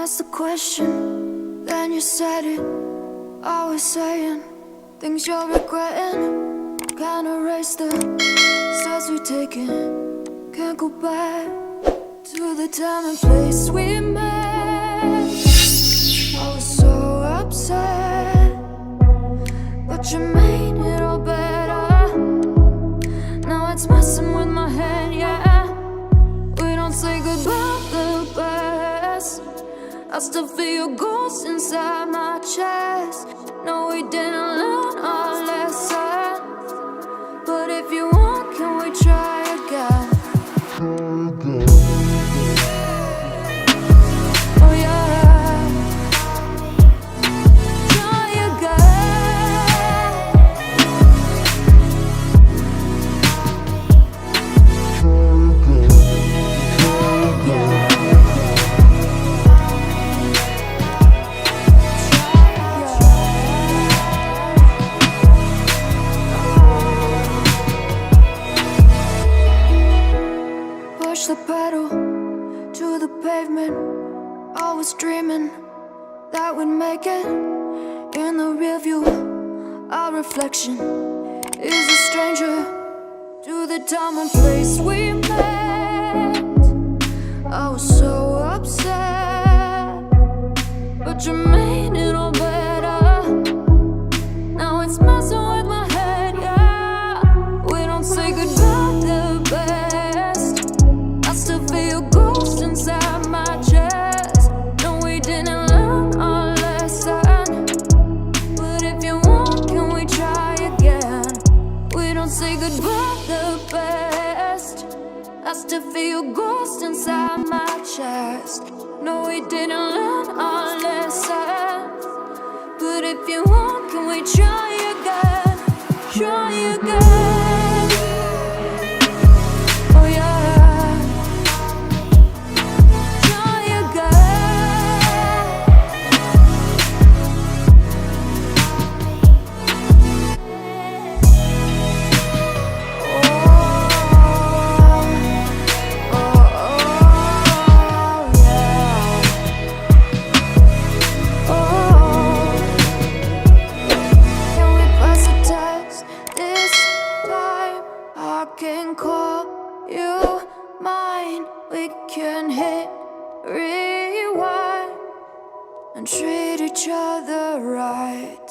asked the question, then you said it. Always saying things you're regretting. Can't erase the steps we've taken. Can't go back to the time and place we met. I was so upset, but you made it all better. Now it's messing with my head, yeah. We don't say goodbye the best. I still feel your ghost inside my chest. No, we didn't learn our lesson, but if you want, can we try again? Oh yeah, try again. Push the pedal to the pavement. Always dreaming that we'd make it. In the rear view, our reflection is a stranger to the time and place we met. I was so upset, but you made it all better. Now it's messing with my head, yeah. We don't say goodbye the best. I still feel your ghost inside my chest. No, we didn't learn our lesson, but if you want, can we try again? We don't say goodbye the best. I still feel your ghost inside my chest. No, we didn't learn our lesson, but if you want, can we try again? Try again. Oh yeah, try again. Can we pass a test this time? I can call you mine. We can hit rewind and treat each other right.